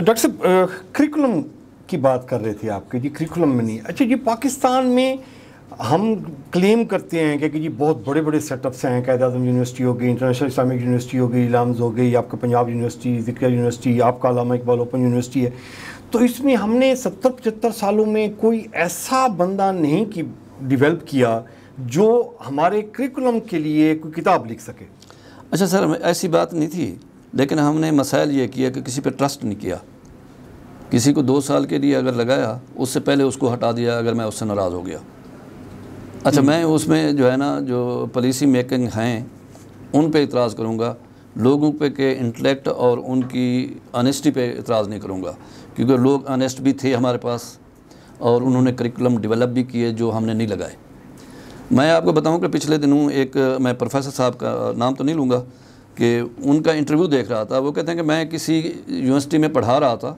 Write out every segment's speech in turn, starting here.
Doctor صاحب curriculum کی بات کر رہے تھے آپ کے، جی کریکولم میں نہیں، اچھا جی پاکستان میں ہم کلیم کرتے ہیں کہ جی بہت بڑے بڑے سیٹ اپس ہیں، قائد اعظم یونیورسٹی ہو گئی، انٹرنیشنل اسلامک یونیورسٹی ہو گئی، لامز ہو گئی، آپ کا پنجاب یونیورسٹی، ذکریہ یونیورسٹی، آپ کا علامہ اقبال اوپن یونیورسٹی ہے، تو اس میں ہم نے 70-75 سالوں میں کوئی ایسا بندہ نہیں ڈیولپ کیا جو ہمارے کریکولم کے لیے کوئی کتاب لکھ سکے. اچھا سر، ایسی بات نہیں تھی، لیکن ہم نے مسائل یہ کیا کہ کسی پہ ٹرسٹ نہیں کیا. کسی کو 2 سال کے لیے اگر لگایا، اس سے پہلے اس کو ہٹا دیا اگر میں اس سے ناراض ہو گیا. اچھا میں اس میں جو ہے نا، جو پالیسی میکنگ ہیں ان پہ اعتراض کروں گا، لوگوں پہ کہ انٹلیکٹ اور ان کی آنیسٹی پہ اعتراض نہیں کروں گا، کیونکہ لوگ آنیسٹ بھی تھے ہمارے پاس اور انہوں نے کریکولم ڈیولپ بھی کیے جو ہم نے نہیں لگائے. میں آپ کو بتاؤں کہ پچھلے دنوں ایک میں پروفیسر صاحب کا نام تو نہیں لوں گا کہ ان کا انٹرویو دیکھ رہا تھا. وہ کہتے ہیں کہ میں کسی یونیورسٹی میں پڑھا رہا تھا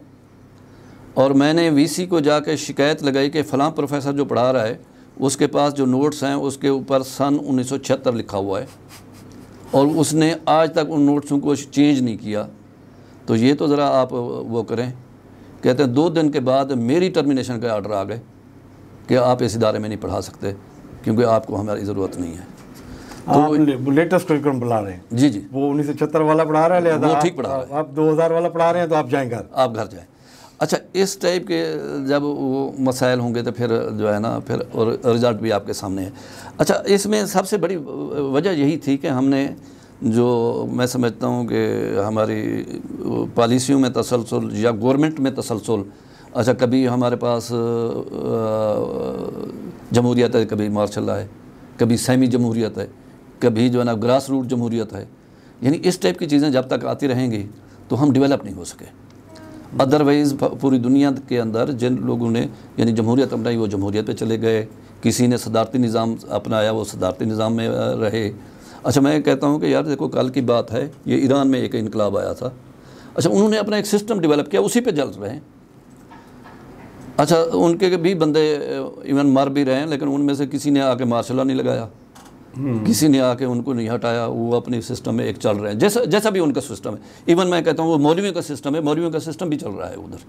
اور میں نے وی سی کو جا کے شکایت لگائی کہ فلاں پروفیسر جو پڑھا رہا ہے اس کے پاس جو نوٹس ہیں اس کے اوپر سن 1976 لکھا ہوا ہے اور اس نے آج تک ان نوٹسوں کو چینج نہیں کیا. تو یہ تو ذرا آپ وہ کریں. کہتے ہیں 2 دن کے بعد میری ٹرمینیشن کا آرڈر آ گئے کہ آپ اس ادارے میں نہیں پڑھا سکتے کیونکہ آپ کو ہماری ضرورت نہیں ہے. آپ لیٹسٹ کریکولم بلا رہے ہیں؟ جی جی، وہ 1976 والا پڑھا رہا ہے، لہٰذا وہ ٹھیک پڑھا رہا ہے. آپ 2000 والا پڑھا رہے ہیں تو آپ جائیں گھر، آپ گھر جائیں. اچھا اس ٹائپ کے جب وہ مسائل ہوں گے تو پھر جو ہے نا پھر اور رزلٹ بھی آپ کے سامنے ہے. اچھا اس میں سب سے بڑی وجہ یہی تھی کہ ہم نے جو میں سمجھتا ہوں کہ ہماری پالیسیوں میں تسلسل یا گورنمنٹ میں تسلسل. اچھا کبھی ہمارے پاس جمہوریت ہے، کبھی مارشل لا ہے، کبھی سیمی جمہوریت ہے، کبھی جو ہے نا گراس روٹ جمہوریت ہے. یعنی اس ٹائپ کی چیزیں جب تک آتی رہیں گی تو ہم ڈیولپ نہیں ہو سکے. ادروائز پوری دنیا کے اندر جن لوگوں نے یعنی جمہوریت اپنائی وہ جمہوریت پہ چلے گئے، کسی نے صدارتی نظام اپنایا وہ صدارتی نظام میں رہے. اچھا میں کہتا ہوں کہ یار دیکھو کل کی بات ہے، یہ ایران میں ایک انقلاب آیا تھا. اچھا انہوں نے اپنا ایک سسٹم ڈیولپ کیا، اسی پہ چل رہے ہیں. اچھا ان کے بھی بندے ایون مر بھی رہے ہیں، لیکن ان میں سے کسی نے آ کے مارشل لا نہیں لگایا، کسی نے آ کے ان کو نہیں ہٹایا. وہ اپنے سسٹم میں ایک چل رہے ہیں جیسا بھی ان کا سسٹم ہے. ایون میں کہتا ہوں وہ مولویوں کا سسٹم ہے، مولویوں کا سسٹم بھی چل رہا ہے ادھر،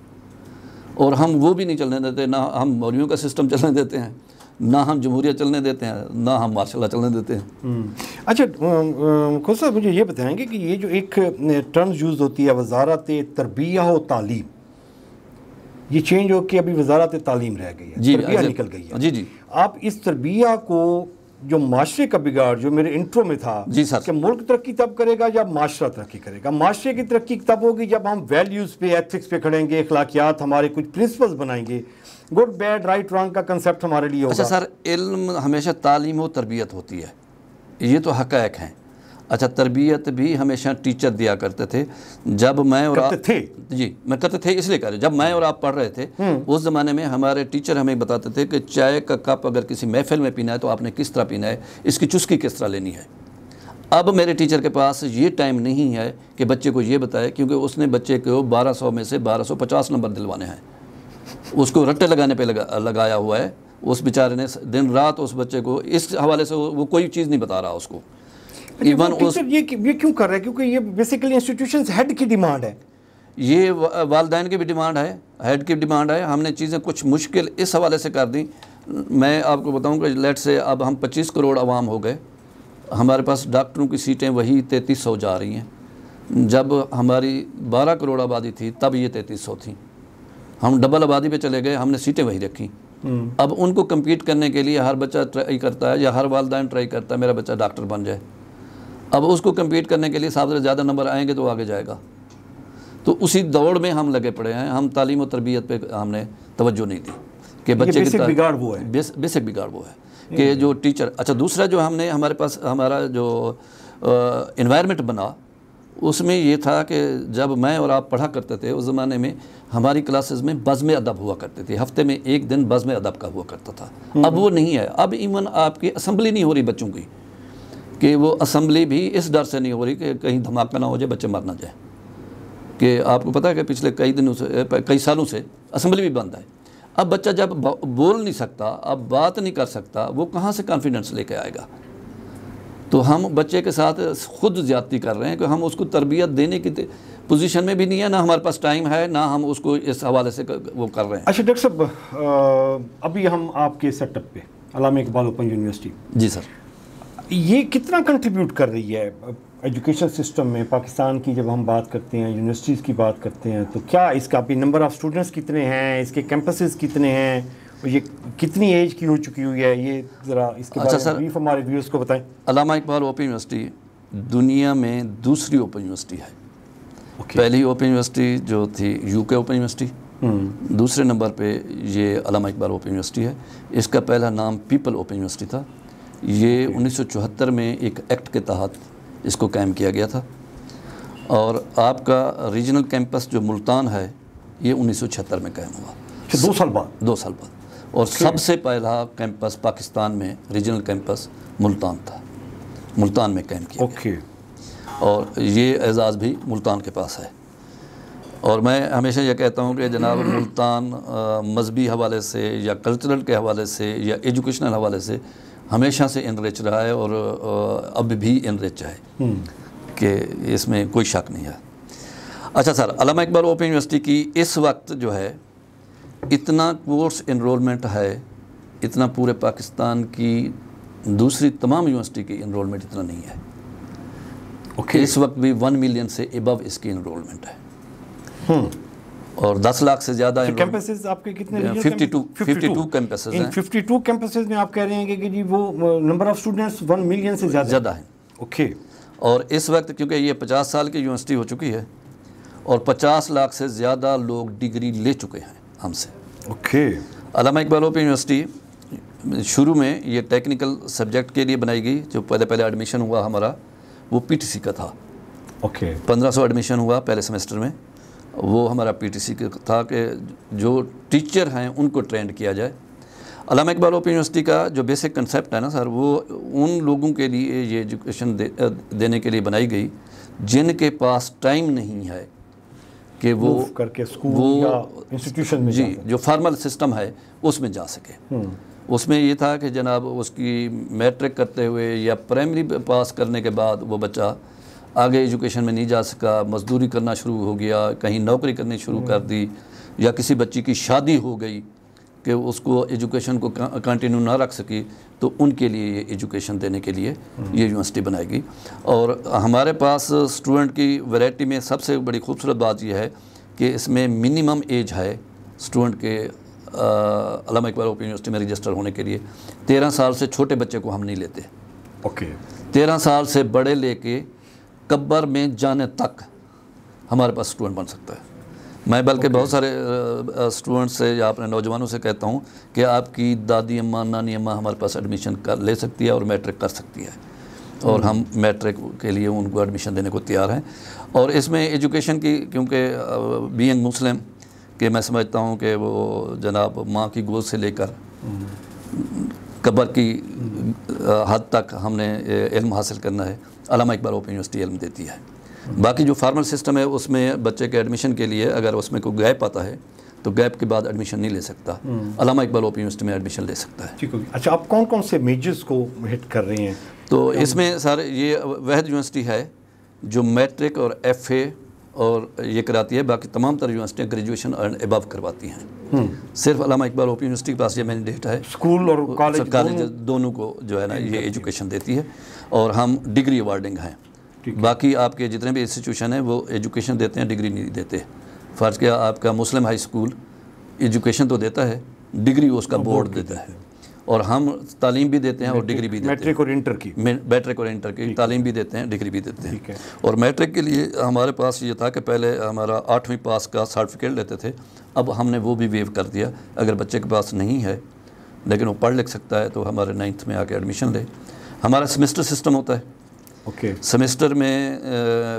اور ہم وہ بھی نہیں چلنے دیتے. نہ ہم مولویوں کا سسٹم چلنے دیتے ہیں، نہ ہم جمہوریت چلنے دیتے ہیں، نہ ہم ماشاء اللہ چلنے دیتے ہیں. اچھا خود صاحب مجھے یہ بتائیں گے کہ یہ جو ایک ٹرم یوز ہوتی ہے وزارت تربیہ و تعلیم، یہ چینج ہو کے ابھی وزارت تعلیم رہ گئی ہے، تربیہ نکل گئی ہے. جی جی، آپ اس تربیہ کو جو معاشرے کا بگاڑ جو میرے انٹرو میں تھا جی سر، کہ ملک ترقی تب کرے گا جب معاشرہ ترقی کرے گا. معاشرے کی ترقی تب ہوگی جب ہم ویلیوز پہ، ایتھکس پہ کھڑیں گے، اخلاقیات ہمارے کچھ پرنسپلز بنائیں گے، گڈ بیڈ رائٹ رانگ کا کنسیپٹ ہمارے لیے ہوگا. اچھا سر، علم ہمیشہ تعلیم و تربیت ہوتی ہے، یہ تو حقائق ہیں. اچھا تربیت بھی ہمیشہ ٹیچر دیا کرتے تھے. جب میں اور کرتے تھے، جی میں کرتے تھے اس لیے کہہ رہے، جب میں اور آپ پڑھ رہے تھے اس زمانے میں ہمارے ٹیچر ہمیں بتاتے تھے کہ چائے کا کپ اگر کسی محفل میں پینا ہے تو آپ نے کس طرح پینا ہے، اس کی چسکی کس طرح لینی ہے. اب میرے ٹیچر کے پاس یہ ٹائم نہیں ہے کہ بچے کو یہ بتائے، کیونکہ اس نے بچے کو 1200 میں سے 1250 نمبر دلوانے ہیں. اس کو رٹے لگانے پہ لگایا ہوا ہے. اس بیچارے نے دن رات اس بچے کو اس حوالے سے وہ کوئی چیز نہیں بتا رہا اس کو. ایون یہ کیوں کر رہا ہے؟ کیونکہ یہ بیسیکلی انسٹیٹیوشنز ہیڈ کی ڈیمانڈ ہے. یہ والدین کی بھی ڈیمانڈ ہے، ہیڈ کی ڈیمانڈ ہے. ہم نے چیزیں کچھ مشکل اس حوالے سے کر دیں. میں آپ کو بتاؤں کہ لیٹ سے اب ہم 25 کروڑ عوام ہو گئے، ہمارے پاس ڈاکٹروں کی سیٹیں وہی 3300 جا رہی ہیں. جب ہماری 12 کروڑ آبادی تھی تب یہ 3300 تھیں. ہم ڈبل آبادی پہ چلے گئے، ہم نے سیٹیں وہی رکھیں. اب ان کو کمپیٹ کرنے کے لیے ہر بچہ ٹرائی کرتا ہے یا ہر والدین ٹرائی کرتا ہے میرا بچہ ڈاکٹر بن جائے. اب اس کو کمپیٹ کرنے کے لیے صاحب زیادہ نمبر آئیں گے تو آگے جائے گا. تو اسی دوڑ میں ہم لگے پڑے ہیں. ہم تعلیم و تربیت پہ ہم نے توجہ نہیں دی کہ بچے کی بیسک بگاڑ وہ ہے، بیسک بگاڑ وہ ہے کہ جو ٹیچر. اچھا دوسرا جو ہم نے ہمارے پاس ہمارا جو انوائرمنٹ بنا اس میں یہ تھا کہ جب میں اور آپ پڑھا کرتے تھے اس زمانے میں ہماری کلاسز میں بزم ادب ہوا کرتے تھے. ہفتے میں ایک دن بزم ادب کا ہوا کرتا تھا. اب وہ نہیں ہے. اب ایون آپ کی اسمبلی نہیں ہو رہی بچوں کی، کہ وہ اسمبلی بھی اس ڈر سے نہیں ہو رہی کہ کہیں دھماکہ نہ ہو جائے، بچے مر نہ جائیں. کہ آپ کو پتہ ہے کہ پچھلے کئی سالوں سے اسمبلی بھی بند ہے. اب بچہ جب بول نہیں سکتا، اب بات نہیں کر سکتا، وہ کہاں سے کانفیڈنس لے کے آئے گا؟ تو ہم بچے کے ساتھ خود زیادتی کر رہے ہیں کہ ہم اس کو تربیت دینے کی پوزیشن میں بھی نہیں ہے، نہ ہمارے پاس ٹائم ہے، نہ ہم اس کو اس حوالے سے وہ کر رہے ہیں۔ اچھا ڈاکٹر صاحب، ابھی ہم آپ کے سیٹ اپ پہ علامہ اقبال اوپن یونیورسٹی، جی سر، یہ کتنا کنٹریبیوٹ کر رہی ہے ایجوکیشن سسٹم میں پاکستان کی؟ جب ہم بات کرتے ہیں یونیورسٹیز کی بات کرتے ہیں تو کیا اس کا بھی نمبر آف اسٹوڈنٹس کتنے ہیں، اس کے کیمپسز کتنے ہیں، اور یہ کتنی ایج کی ہو چکی ہوئی ہے؟ یہ ذرا اس کے بارے میں بریف ہمارے ویورز کو بتائیں۔ علامہ اقبال اوپن یونیورسٹی دنیا میں دوسری اوپن یونیورسٹی ہے۔ پہلی اوپن یونیورسٹی جو تھی یو کے اوپن یونیورسٹی، دوسرے نمبر پہ یہ علامہ اقبال اوپن یونیورسٹی ہے۔ اس کا پہلا نام پیپل اوپن یونیورسٹی تھا۔ یہ 1974 میں ایک ایکٹ کے تحت اس کو قائم کیا گیا تھا، اور آپ کا ریجنل کیمپس جو ملتان ہے یہ 1976 میں قائم ہوا، 2 سال بعد۔ 2 سال بعد، اور سب سے پہلا کیمپس پاکستان میں ریجنل کیمپس ملتان تھا، ملتان میں قائم کیا گیا، اور یہ اعزاز بھی ملتان کے پاس ہے۔ اور میں ہمیشہ یہ کہتا ہوں کہ جناب ملتان مذہبی حوالے سے یا کلچرل کے حوالے سے یا ایجوکیشنل حوالے سے ہمیشہ سے انریچ رہا ہے، اور اب بھی انریچ ہے، کہ اس میں کوئی شک نہیں ہے۔ اچھا سر، علامہ اقبال اوپن یونیورسٹی کی اس وقت جو ہے اتنا کورس انرولمنٹ ہے، اتنا پورے پاکستان کی دوسری تمام یونیورسٹی کی انرولمنٹ اتنا نہیں ہے۔ اس وقت بھی 1 ملین سے ابو اس کی انرولمنٹ ہے، اور 10 لاکھ سے زیادہ کیمپسز آپ کے کتنے؟ 52 کیمپسز ہیں۔ 52 کیمپسز میں آپ کہہ رہے ہیں کہ جی وہ نمبر آف اسٹوڈنٹس 1 ملین سے زیادہ ہیں۔ اوکے۔ اور اس وقت کیونکہ یہ 50 سال کی یونیورسٹی ہو چکی ہے، اور 50 لاکھ سے زیادہ لوگ ڈگری لے چکے ہیں ہم سے۔ اوکے۔ علامہ اقبال اوپن یونیورسٹی شروع میں یہ ٹیکنیکل سبجیکٹ کے لیے بنائی گئی، جو پہلے ایڈمیشن ہوا ہمارا وہ پی ٹی سی کا تھا۔ اوکے۔ 1500 ایڈمیشن ہوا پہلے سمیسٹر میں، وہ ہمارا پی ٹی سی کا تھا کہ جو ٹیچر ہیں ان کو ٹرینڈ کیا جائے۔ علامہ اقبال اوپن یونیورسٹی کا جو بیسک کنسیپٹ ہے نا سر، وہ ان لوگوں کے لیے یہ ایجوکیشن دینے کے لیے بنائی گئی جن کے پاس ٹائم نہیں ہے کہ وہ کر کے اسکول یا انسٹیٹیوشن میں، جی جو فارمل سسٹم ہے اس میں جا سکے۔ اس میں یہ تھا کہ جناب اس کی میٹرک کرتے ہوئے یا پرائمری پاس کرنے کے بعد وہ بچہ آگے ایجوکیشن میں نہیں جا سکا، مزدوری کرنا شروع ہو گیا، کہیں نوکری کرنی شروع کر دی، یا کسی بچی کی شادی ہو گئی کہ اس کو ایجوکیشن کو کنٹینیو نہ رکھ سکی، تو ان کے لیے یہ ایجوکیشن دینے کے لیے یہ یونیورسٹی بنائے گی۔ اور ہمارے پاس اسٹوڈنٹ کی ویرائٹی میں سب سے بڑی خوبصورت بات یہ ہے کہ اس میں منیمم ایج ہے اسٹوڈنٹ کے علامہ اقبال اوپن یونیورسٹی میں رجسٹر ہونے کے لیے 13 سال سے چھوٹے بچے کو ہم نہیں لیتے۔ اوکے۔ 13 سال سے بڑے لے کے قبر میں جانے تک ہمارے پاس اسٹوڈنٹ بن سکتا ہے۔ میں بلکہ بہت سارے اسٹوڈنٹ سے یا اپنے نوجوانوں سے کہتا ہوں کہ آپ کی دادی اماں نانی اماں ہمارے پاس ایڈمیشن لے سکتی ہے اور میٹرک کر سکتی ہے، اور ہم میٹرک کے لیے ان کو ایڈمیشن دینے کو تیار ہیں۔ اور اس میں ایجوکیشن کی، کیونکہ بینگ مسلم کہ میں سمجھتا ہوں کہ وہ جناب ماں کی گود سے لے کر قبر کی حد تک ہم نے علم حاصل کرنا ہے، علامہ اقبال اوپن یونیورسٹی علم دیتی ہے۔ باقی جو فارمل سسٹم ہے اس میں بچے کے ایڈمیشن کے لیے اگر اس میں کوئی گیپ آتا ہے تو گیپ کے بعد ایڈمیشن نہیں لے سکتا، علامہ اقبال اوپن یونیورسٹی میں ایڈمیشن لے سکتا ہے۔ ٹھیک ہوگی۔ اچھا، آپ کون کون سے میجرز کو ہٹ کر رہے ہیں؟ تو اس میں سر یہ واحد یونیورسٹی ہے جو میٹرک اور ایف اے اور یہ کراتی ہے، باقی تمام تر یونیورسٹیاں گریجویشن اینڈ ابو کرواتی ہیں۔ صرف علامہ اقبال اوپن یونیورسٹی کے پاس یہ مینڈیٹ ہے، اسکول اور کالج دونوں کو جو ہے نا یہ ایجوکیشن دیتی ہے، اور ہم ڈگری ایوارڈنگ ہیں۔ باقی آپ کے جتنے بھی انسٹیٹیوشن ہیں وہ ایجوکیشن دیتے ہیں، ڈگری نہیں دیتے۔ فرض کیا آپ کا مسلم ہائی اسکول ایجوکیشن تو دیتا ہے، ڈگری اس کا بورڈ دیتا ہے، اور ہم تعلیم بھی دیتے ہیں اور ڈگری بھی دیتے ہیں۔ میٹرک اور انٹر کی، میٹرک اور انٹر کی تعلیم بھی دیتے ہیں، ڈگری بھی دیتے ہیں۔ اور میٹرک کے لیے ہمارے پاس یہ تھا کہ پہلے ہمارا 8ویں پاس کا سرٹیفکیٹ لیتے تھے، اب ہم نے وہ بھی ویو کر دیا۔ اگر بچے کے پاس نہیں ہے لیکن وہ پڑھ لکھ سکتا ہے تو ہمارے 9th میں آ کے ایڈمیشن لے۔ ہمارا سیمسٹر سسٹم ہوتا ہے۔ سیمسٹر میں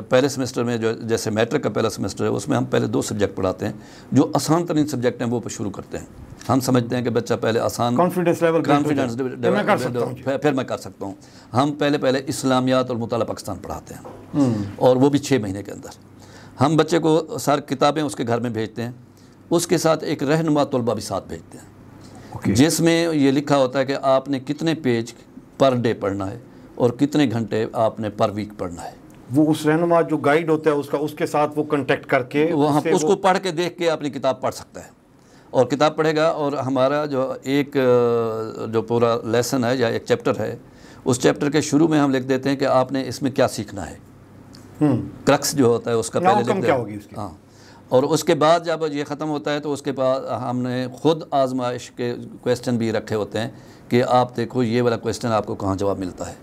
پہلے سیمسٹر میں جو جیسے میٹرک کا پہلا سیمسٹر ہے اس میں ہم پہلے 2 سبجیکٹ پڑھاتے ہیں، جو آسان ترین سبجیکٹ ہیں وہ شروع کرتے ہیں۔ ہم سمجھتے ہیں کہ بچہ پہلے آسان کانفیڈنس پھر میں کر سکتا ہوں۔ ہم پہلے اسلامیات اور مطالعہ پاکستان پڑھاتے ہیں، اور وہ بھی 6 مہینے کے اندر۔ ہم بچے کو ساری کتابیں اس کے گھر میں بھیجتے ہیں، اس کے ساتھ ایک رہنما طلبہ بھی ساتھ بھیجتے ہیں، جس میں یہ لکھا ہوتا ہے کہ آپ نے کتنے پیج پر ڈے پڑھنا ہے، اور کتنے گھنٹے آپ نے پر ویک پڑھنا ہے. وہ اس رہنما جو گائیڈ ہوتا ہے اس کے ساتھ وہ کنٹیکٹ کر کے اس کو پڑھ کے دیکھ کے اپنی کتاب پڑھ سکتا ہے اور کتاب پڑھے گا. اور ہمارا جو پورا لیسن ہے یا ایک چیپٹر ہے, اس چیپٹر کے شروع میں ہم لکھ دیتے ہیں کہ آپ نے اس میں کیا سیکھنا ہے. کرکس جو ہوتا ہے اس کا پہلے لکھ دیتے ہیں. ہاں, اور اس کے بعد جب یہ ختم ہوتا ہے تو اس کے بعد ہم نے خود آزمائش کے کویسچن بھی رکھے ہوتے ہیں کہ آپ دیکھو یہ والا کویسچن آپ کو کہاں جواب ملتا ہے.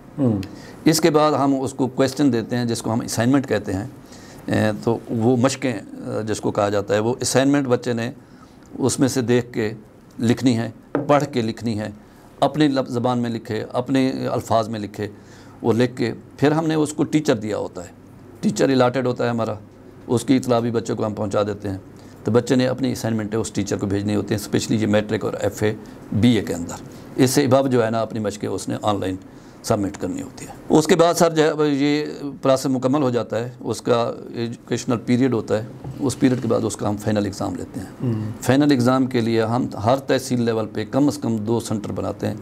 اس کے بعد ہم اس کو کویسچن دیتے ہیں جس کو ہم اسائنمنٹ کہتے ہیں. تو وہ مشقیں جس کو کہا جاتا ہے, وہ اسائنمنٹ بچے نے اس میں سے دیکھ کے لکھنی ہے, پڑھ کے لکھنی ہے, اپنی زبان میں لکھے, اپنے الفاظ میں لکھے. وہ لکھ کے پھر ہم نے اس کو ٹیچر دیا ہوتا ہے, ٹیچر الاٹڈ ہوتا ہے ہمارا, اس کی اطلاع بھی بچے کو ہم پہنچا دیتے ہیں. تو بچے نے اپنی اسائنمنٹیں اس ٹیچر کو بھیجنی ہوتی ہیں, اسپیشلی یہ میٹرک اور ایف اے بی اے کے اندر. اس سے اب جو ہے نا اپنی مشقیں اس نے آن لائن سبمٹ کرنی ہوتی ہے. اس کے بعد سر جب یہ پروسیس مکمل ہو جاتا ہے, اس کا ایجوکیشنل پیریڈ ہوتا ہے, اس پیریڈ کے بعد اس کا ہم فائنل ایگزام لیتے ہیں. فائنل ایگزام کے لیے ہم ہر تحصیل لیول پہ کم از کم 2 سینٹر بناتے ہیں,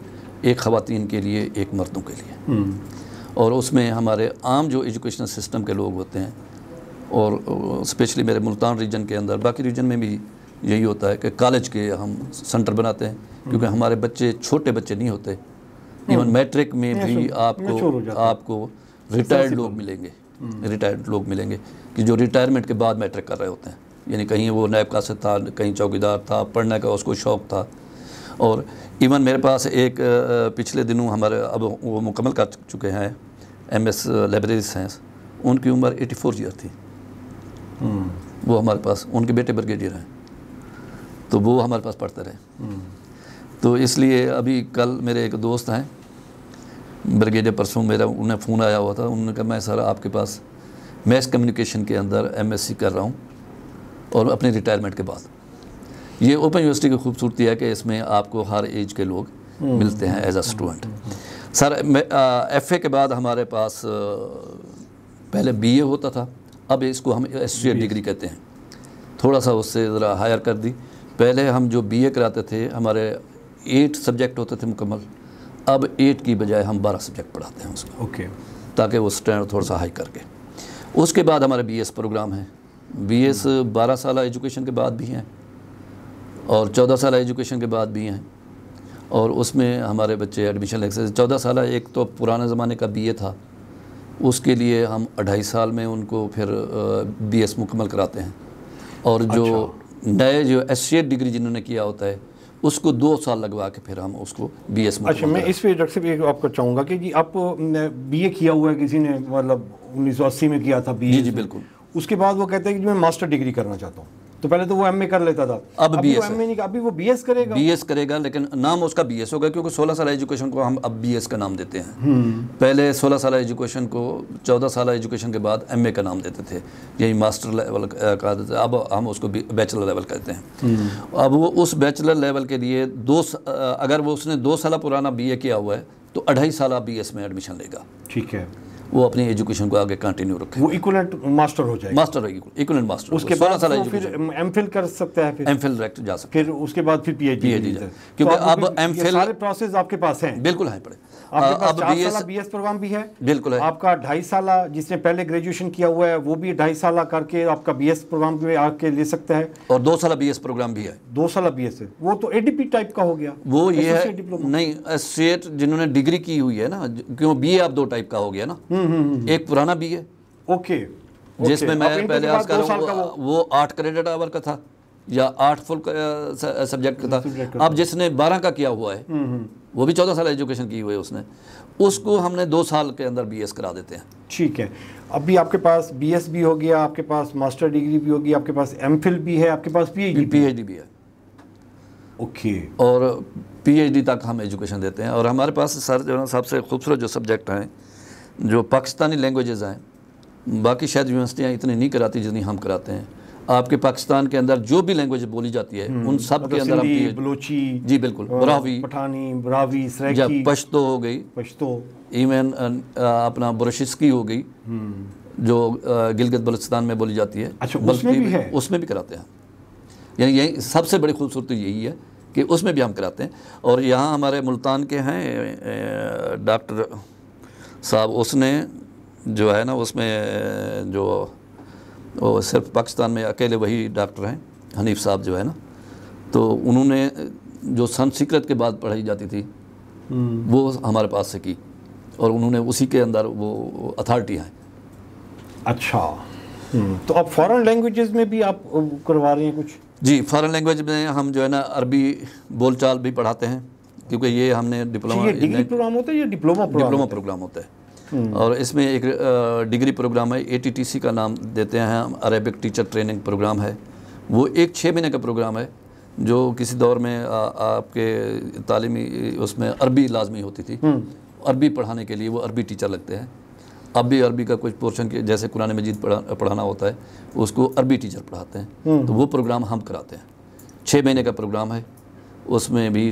ایک خواتین کے لیے, ایک مردوں کے لیے. اور اس میں ہمارے عام جو ایجوکیشنل سسٹم کے لوگ ہوتے ہیں, اور اسپیشلی میرے ملتان ریجن کے اندر, باقی ریجن میں بھی یہی ہوتا ہے کہ کالج کے ہم سینٹر بناتے ہیں, کیونکہ ہمارے بچے چھوٹے بچے نہیں ہوتے. ایون میٹرک میں بھی آپ کو ریٹائرڈ لوگ ملیں گے, کہ جو ریٹائرمنٹ کے بعد میٹرک کر رہے ہوتے ہیں. یعنی کہیں وہ نیب کا سے تھا, کہیں چوکیدار تھا, پڑھنے کا اس کو شوق تھا. اور ایون میرے پاس ایک پچھلے دنوں ہمارے اب وہ مکمل کر چکے ہیں ایم ایس لائبریری سائنس, ان کی عمر 84 ایئر تھی. وہ ہمارے پاس, ان کے بیٹے بریگیڈیئر ہیں, تو وہ ہمارے پاس پڑھتے رہے. تو اس لیے ابھی کل میرے ایک دوست ہیں بریگیڈیئر, پرسوں میرا انہیں فون آیا ہوا تھا, انہوں نے کہا میں سر آپ کے پاس میس کمیونیکیشن کے اندر ایم ایس سی کر رہا ہوں اور اپنی ریٹائرمنٹ کے بعد. یہ اوپن یونیورسٹی کی خوبصورتی ہے کہ اس میں آپ کو ہر ایج کے لوگ ملتے ہیں as a student. Sir F A کے بعد ہمارے پاس پہلے بی اے ہوتا تھا, اب اس کو ہم ایسوسیٹ ڈگری کہتے ہیں. تھوڑا سا اس سے ذرا ہائر کر دی. پہلے ہم جو بی اے کراتے تھے ہمارے 8 سبجیکٹ ہوتے تھے مکمل, اب 8 کی بجائے ہم 12 سبجیکٹ پڑھاتے ہیں اس کو, تاکہ وہ سٹینڈرڈ تھوڑا سا ہائی کر کے. اس کے بعد ہمارے بی ایس پروگرام ہیں. بی ایس 12 سالہ ایجوکیشن کے بعد بھی ہیں اور 14 سالہ ایجوکیشن کے بعد بھی ہیں. اور اس میں ہمارے بچے ایڈمیشن لے سکتے. 14 سالہ ایک تو پرانے زمانے کا بی اے تھا, اس کے لیے ہم 2.5 سال میں ان کو پھر بی ایس مکمل کراتے ہیں. اور جو نئے جو ایسوسیٹ ڈگری جنہوں نے کیا ہوتا ہے اس کو 2 سال لگوا کے پھر ہم اس کو بی ایس مکمل. اچھا, میں اس پہ ڈاکٹر صاحب آپ کو چاہوں گا کہ جی آپ بی اے کیا ہوا ہے کسی نے, مطلب 1980 میں کیا تھا بی اے. جی بالکل. اس کے بعد وہ کہتے ہیں کہ میں ماسٹر ڈگری کرنا چاہتا ہوں. تو پہلے تو وہ ایم اے کر لیتا تھا, اب بی ایس, ابھی وہ بی ایس کرے گا. بی ایس کرے گا, لیکن نام اس کا بی ایس ہوگا, کیونکہ 16 سالہ ایجوکیشن کو ہم اب بی ایس کا نام دیتے ہیں. پہلے 16 سالہ ایجوکیشن کو 14 سالہ ایجوکیشن کے بعد ایم اے کا نام دیتے تھے, یہی ماسٹر لیول کا دیتے تھے. اب ہم اس کو بیچلر لیول کہتے ہیں. اب وہ اس بیچلر لیول کے لیے اگر وہ اس نے 2 سالہ پرانا بی اے کیا ہوا ہے تو 2.5 سالہ بی ایس میں ایڈمیشن لے گا. ٹھیک ہے, وہ اپنی ایجوکیشن کو آگے کنٹینیو رکھے, وہ ایکولنٹ ماسٹر ہو جائے گا. Master equivalent master. اس کے بعد پھر ایم فل کر سکتا ہے, ایم فل ڈائریکٹ جا سکتا ہے. پھر اس کے بعد پھر پی ایچ ڈی, کیونکہ اب ایم فل سارے پروسیس آپ کے پاس ہیں. بالکل ہیں پڑے. آپ کے پاس 4 سالہ بی ایس پروگرام بھی ہے. بالکل ہے. آپ کا 2.5 سالہ جس نے پہلے گریجویشن کیا ہوا ہے وہ بھی 2.5 سالہ کر کے آپ کا بی ایس پروگرام بھی آ کے لے سکتا ہے. اور 2 سالہ بی ایس پروگرام بھی ہے. 2 سالہ بی ایس ہے, وہ تو اے ڈی پی ٹائپ کا ہو گیا. وہ یہ ہے نہیں, ایسوسیٹ جنہوں نے ڈگری کی ہوئی ہے نا, کیوں بی اے اب 2 ٹائپ کا ہو گیا نا. ایک پرانا بی اے, اوکے, جس میں میں پہلے آج کر رہا ہوں وہ 8 کریڈٹ آور کا تھا یا 8 فل سبجیکٹ کا تھا. اب جس نے 12 کا کیا ہوا ہے وہ بھی 14 سال ایجوکیشن کی ہوئی ہے, اس کو ہم نے 2 سال کے اندر بی ایس کرا دیتے ہیں. ٹھیک ہے, اب بھی آپ کے پاس بی ایس بھی ہو گیا, آپ کے پاس ماسٹر ڈگری بھی ہوگی, آپ کے پاس ایم فل بھی ہے, آپ کے پاس پی ایچ ڈی بھی ہے. اوکے, اور پی ایچ ڈی تک ہم ایجوکیشن دیتے ہیں. اور ہمارے پاس سر جو ہے سب سے خوبصورت جو سبجیکٹ ہیں جو پاکستانی لینگویجز ہیں, باقی شاید یونیورسٹیاں اتنی نہیں کراتی جتنی ہم کراتے ہیں. آپ کے پاکستان کے اندر جو بھی لینگویج بولی جاتی ہے ان سب کے اندر ہم بلوچی, جی بالکل, براوی, پٹھانی, براوی, سریکی, پشتو ہو گئی, پشتو, ایون اپنا برشسکی ہو گئی جو گلگت بلتستان میں بولی جاتی ہے. اچھا, اس میں بھی ہے, اس میں بھی کراتے ہیں. یعنی یہی سب سے بڑی خوبصورتی یہی ہے کہ اس میں بھی ہم کراتے ہیں. اور یہاں ہمارے ملتان کے ہیں ڈاکٹر صاحب اس نے جو ہے نا اس میں جو صرف پاکستان میں اکیلے وہی ڈاکٹر ہیں، حنیف صاحب جو ہے نا، تو انہوں نے جو سنسکرت کے بعد پڑھائی جاتی تھی وہ ہمارے پاس سے کی، اور انہوں نے اسی کے اندر وہ اتھارٹی ہیں۔ اچھا، تو اب فارن لینگویجز میں بھی آپ کروا رہے ہیں کچھ؟ جی، فارن لینگویج میں ہم جو ہے نا عربی بول چال بھی پڑھاتے ہیں، کیونکہ یہ ہم نے ڈپلوما ڈگری پروگرام ہوتا ہے یا ڈپلوما پروگرام ہوتا ہے، اور اس میں ایک ڈگری پروگرام ہے، ATTC کا نام دیتے ہیں ہم، عربک ٹیچر ٹریننگ پروگرام ہے۔ وہ ایک 6 مہینے کا پروگرام ہے جو کسی دور میں آپ کے تعلیمی اس میں عربی لازمی ہوتی تھی، عربی پڑھانے کے لیے وہ عربی ٹیچر لگتے ہیں۔ اب بھی عربی کا کچھ پورشن کے جیسے قرآن مجید پڑھانا ہوتا ہے اس کو عربی ٹیچر پڑھاتے ہیں، تو وہ پروگرام ہم کراتے ہیں۔ 6 مہینے کا پروگرام ہے، اس میں بھی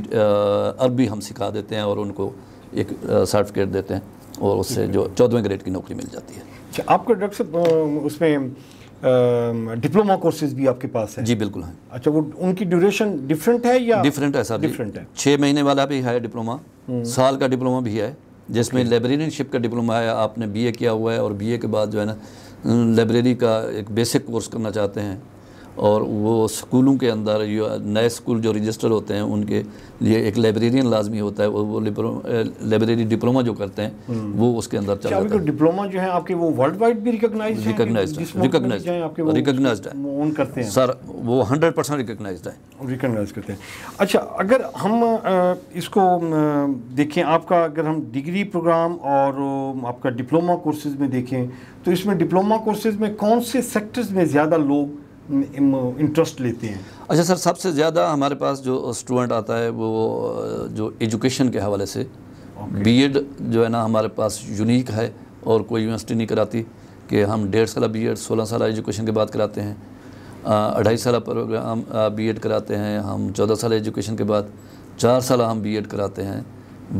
عربی ہم سکھا دیتے ہیں اور ان کو ایک سرٹیفکیٹ دیتے ہیں، اور اس سے جو 14ویں گریڈ کی نوکری مل جاتی ہے۔ اچھا، آپ کا ڈاکٹر صاحب اس میں ڈپلوما کورسز بھی آپ کے پاس ہیں؟ جی بالکل ہیں۔ اچھا، وہ ان کی ڈیوریشن ڈیفرنٹ ہے یا؟ ڈیفرنٹ ہے سر، ڈیفرنٹ ہے۔ 6 مہینے والا بھی ہے ڈپلوما، سال کا ڈپلوما بھی ہے، جس میں لائبریرین شپ کا ڈپلوما ہے، آپ نے BA کیا ہوا ہے اور BA کے بعد جو ہے نا لائبریری کا ایک بیسک کورس کرنا چاہتے ہیں، اور وہ اسکولوں کے اندر نئے اسکول جو رجسٹر ہوتے ہیں ان کے لیے ایک لائبریرین لازمی ہوتا ہے، وہ لائبریری ڈپلوما جو کرتے ہیں وہ اس کے اندر چل جاتا ہے۔ ڈپلوما جو ہے آپ کے وہ ورلڈ وائڈ بھی ریکگنائزڈ کرتے ہیں سر، وہ 100% ریکگنائزڈ ہے، ریکگنائز کرتے ہیں۔ اچھا، اگر ہم اس کو دیکھیں، آپ کا اگر ہم ڈگری پروگرام اور آپ کا ڈپلوما کورسز میں دیکھیں تو اس میں ڈپلوما کورسز میں کون سے سیکٹرز میں زیادہ لوگ انٹرسٹ لیتے ہیں؟ اچھا سر، سب سے زیادہ ہمارے پاس جو اسٹوڈنٹ آتا ہے وہ جو ایجوکیشن کے حوالے سے BEd جو ہے نا ہمارے پاس یونیک ہے، اور کوئی یونیورسٹی نہیں کراتی کہ ہم 1.5 سالہ BEd 16 سالہ ایجوکیشن کے بعد کراتے ہیں، 2.5 سالہ پروگرام BEd کراتے ہیں ہم 14 سالہ ایجوکیشن کے بعد، 4 سالہ ہم BEd کراتے ہیں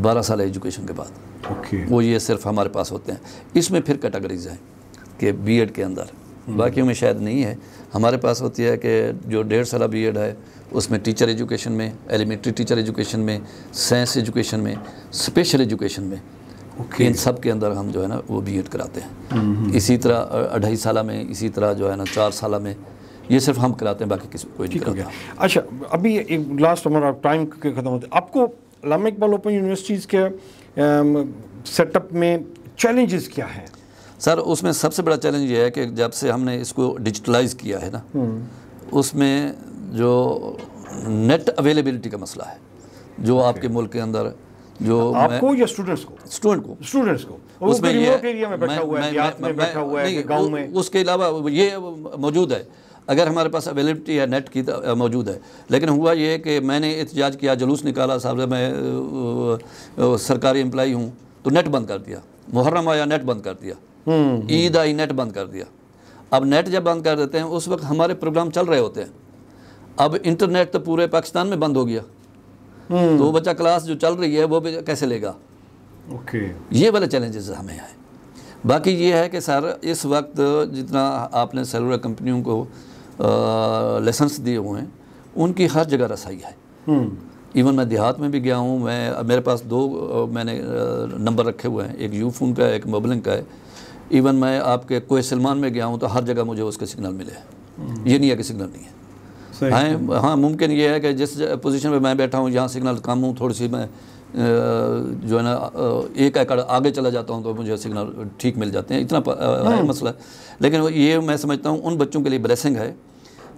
12 سالہ ایجوکیشن کے بعد۔ وہ یہ صرف ہمارے پاس ہوتے ہیں۔ اس میں پھر کیٹیگریز ہیں کہ BEd کے اندر، باقیوں میں شاید نہیں ہے۔ ہمارے پاس ہوتی ہے کہ جو 1.5 سالہ BEd ہے اس میں ٹیچر ایجوکیشن میں، ایلیمنٹری ٹیچر ایجوکیشن میں، سائنس ایجوکیشن میں، اسپیشل ایجوکیشن میں، ان سب کے اندر ہم جو ہے نا وہ BEd کراتے ہیں۔ اسی طرح 2.5 سالہ میں، اسی طرح جو ہے نا 4 سالہ میں، یہ صرف ہم کراتے ہیں، باقی کسی کوئی نہیں کراتا۔ اچھا، ابھی ایک لاسٹ ہمارا ٹائم ختم ہوتا ہے، آپ کو علامہ اقبال اوپن یونیورسٹیز کے سیٹ اپ میں چیلنجز کیا ہیں؟ سر، اس میں سب سے بڑا چیلنج یہ ہے کہ جب سے ہم نے اس کو ڈیجیٹلائز کیا ہے نا، اس میں جو نیٹ اویلیبلٹی کا مسئلہ ہے، جو آپ کے ملک کے اندر جو آپ کو یا اسٹوڈنٹس کو؟ اسٹوڈنٹس کو اس میں یہ ایریا میں بیٹھا ہوا ہے، دیہات میں بیٹھا ہوا ہے، گاؤں میں، اس کے علاوہ یہ موجود ہے، اگر ہمارے پاس اویلیبلٹی ہے نیٹ کی موجود ہے، لیکن ہوا یہ کہ میں نے احتجاج کیا، جلوس نکالا، صاحب میں سرکاری امپلائی ہوں تو نیٹ بند کر دیا، محرم آیا نیٹ بند کر دیا، عید آئی نیٹ بند کر دیا۔ اب نیٹ جب بند کر دیتے ہیں اس وقت ہمارے پروگرام چل رہے ہوتے ہیں، اب انٹرنیٹ تو پورے پاکستان میں بند ہو گیا، تو وہ بچہ کلاس جو چل رہی ہے وہ کیسے لے گا؟ یہ والے چیلنجز ہمیں آئے۔ باقی یہ ہے کہ سر اس وقت جتنا آپ نے سیلولر کمپنیوں کو لائسنس دیے ہوئے ہیں ان کی ہر جگہ رسائی ہے۔ ایون میں دیہات میں بھی گیا ہوں، میرے پاس 2 میں نے نمبر رکھے ہوئے ہیں، ایک یو فون کا ہے، ایک موبلنگ کا ہے۔ ایون میں آپ کے کوئے سلمان میں گیا ہوں تو ہر جگہ مجھے اس کے سگنل ملے ہیں، یہ نہیں ہے کہ سگنل نہیں ہے۔ ہاں، ممکن یہ ہے کہ جس پوزیشن پہ میں بیٹھا ہوں یہاں سگنل کم ہوں، تھوڑی سی میں جو ہے نا 1 ایکڑ آگے چلا جاتا ہوں تو مجھے سگنل ٹھیک مل جاتے ہیں، اتنا ہے مسئلہ۔ لیکن یہ میں سمجھتا ہوں ان بچوں کے لیے بلیسنگ ہے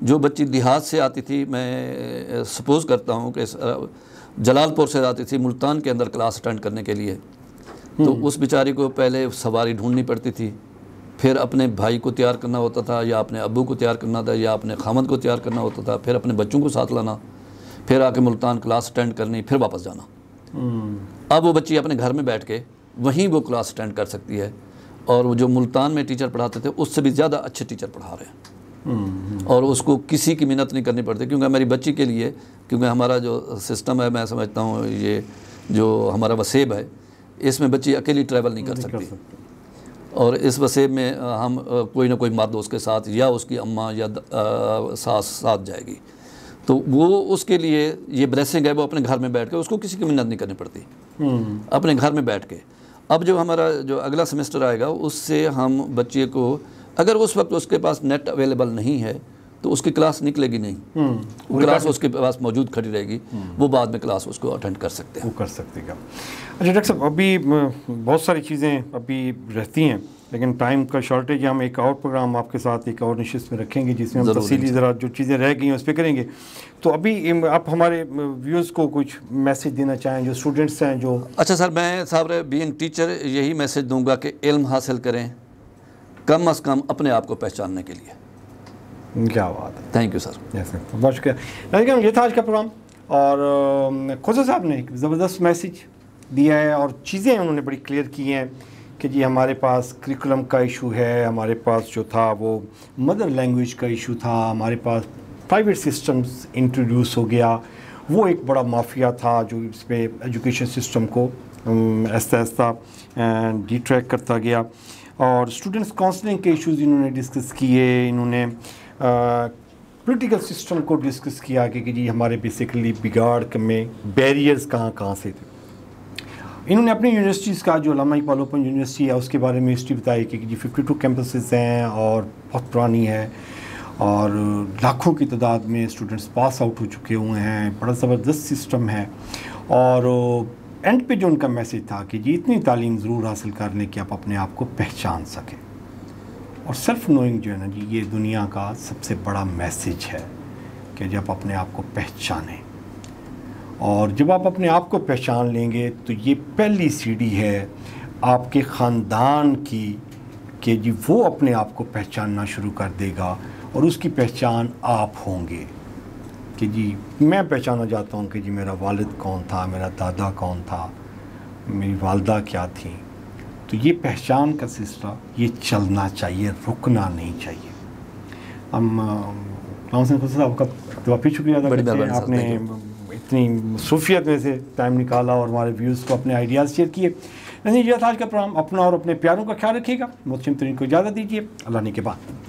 جو بچی دیہات سے آتی تھی، میں سپوز کرتا ہوں کہ جلال پور سے آتی تھی ملتان کے اندر کلاس اٹینڈ کرنے کے لیے، تو اس بیچاری کو پہلے سواری ڈھونڈنی پڑتی تھی، پھر اپنے بھائی کو تیار کرنا ہوتا تھا، یا اپنے ابو کو تیار کرنا تھا، یا اپنے خامد کو تیار کرنا ہوتا تھا، پھر اپنے بچوں کو ساتھ لانا، پھر آ کے ملتان کلاس اٹینڈ کرنی، پھر واپس جانا۔ اب وہ بچی اپنے گھر میں بیٹھ کے وہیں وہ کلاس اٹینڈ کر سکتی ہے، اور وہ جو ملتان میں ٹیچر پڑھاتے تھے اس سے بھی زیادہ اچھے ٹیچر پڑھا رہے ہیں، اور اس کو کسی کی محنت نہیں کرنی پڑتی، کیونکہ میری بچی کے لیے، کیونکہ ہمارا جو سسٹم ہے میں سمجھتا ہوں یہ جو ہمارا وسیب ہے اس میں بچی اکیلی ٹریول نہیں کر سکتی، اور اس وسیب میں ہم کوئی نہ کوئی مرد اس کے ساتھ یا اس کی اماں یا ساس ساتھ جائے گی، تو وہ اس کے لیے یہ بلیسنگ ہے، وہ اپنے گھر میں بیٹھ کے اس کو کسی کی محنت نہیں کرنی پڑتی، اپنے گھر میں بیٹھ کے۔ اب جو ہمارا جو اگلا سیمسٹر آئے گا اس سے ہم بچے کو اگر اس وقت اس کے پاس نیٹ اویلیبل نہیں ہے تو اس کی کلاس نکلے گی نہیں، کلاس اس کے پاس موجود کھڑی رہے گی، وہ بعد میں کلاس اس کو اٹینڈ کر سکتے ہیں، وہ کر سکتے گا۔ اچھا ڈاکٹر صاحب، ابھی بہت ساری چیزیں ابھی رہتی ہیں لیکن ٹائم کا شارٹیج، ہم ایک اور پروگرام آپ کے ساتھ ایک اور نشست میں رکھیں گے جس میں ہم تفصیلی ذرا جو چیزیں رہ گئی ہیں اس پہ کریں گے۔ تو ابھی آپ ہمارے ویورز کو کچھ میسیج دینا چاہیں جو اسٹوڈنٹس ہیں جو؟ اچھا سر، میں صاحب بینگ ٹیچر یہی میسیج دوں گا کہ علم حاصل کریں، کم از کم اپنے آپ کو پہچاننے کے لیے۔ کیا بات ہے، تھینک یو سر، بہت شکریہ۔ لیکن یہ تھا آج کا پروگرام، اور خوشا صاحب نے ایک زبردست میسیج دیا ہے اور چیزیں انہوں نے بڑی کلیئر کی ہیں کہ جی ہمارے پاس کریکولم کا ایشو ہے، ہمارے پاس جو تھا وہ مدر لینگویج کا ایشو تھا، ہمارے پاس پرائیویٹ سسٹمز انٹروڈیوس ہو گیا، وہ ایک بڑا مافیا تھا جو اس پہ ایجوکیشن سسٹم کو آہستہ آہستہ ڈیٹریکٹ کرتا گیا، اور اسٹوڈنٹس کاؤنسلنگ کے ایشوز انہوں نے ڈسکس کیے، انہوں نے پولیٹیکل سسٹم کو ڈسکس کیا کہ جی ہمارے بیسیکلی بگاڑ میں بیریئرز کہاں سے تھے۔ انہوں نے اپنی یونیورسٹیز کا جو علامہ اقبال اوپن یونیورسٹی ہے اس کے بارے میں ہسٹری بتائی کہ جی 52 کیمپسز ہیں اور بہت پرانی ہے، اور لاکھوں کی تعداد میں اسٹوڈنٹس پاس آؤٹ ہو چکے ہوئے ہیں، بڑا زبردست سسٹم ہے، اور اینڈ پہ جو ان کا میسیج تھا کہ جی اتنی تعلیم ضرور حاصل کر لیں کہ آپ اپنے آپ کو پہچان سکیں، اور سیلف نوئنگ جو ہے نا جی یہ دنیا کا سب سے بڑا میسیج ہے کہ جب اپنے آپ کو پہچانیں، اور جب آپ اپنے آپ کو پہچان لیں گے تو یہ پہلی سیڑھی ہے آپ کے خاندان کی کہ جی وہ اپنے آپ کو پہچاننا شروع کر دے گا، اور اس کی پہچان آپ ہوں گے کہ جی میں پہچانا چاہتا ہوں کہ جی میرا والد کون تھا، میرا دادا کون تھا، میری والدہ کیا تھیں۔ تو یہ پہچان کا سلسلہ یہ چلنا چاہیے، رکنا نہیں چاہیے۔ ہم صاحب کا واپس شکریہ ادا کرتے ہیں، آپ نے اتنی صوفیت میں سے ٹائم نکالا اور ہمارے ویوز کو اپنے آئیڈیاز شیئر کیے۔ نہیں، یہ تھا آج کا پروگرام۔ اپنا اور اپنے پیاروں کا خیال رکھیے گا، محتشم ترین کو اجازت دیجیے، اللہ نے کے بعد۔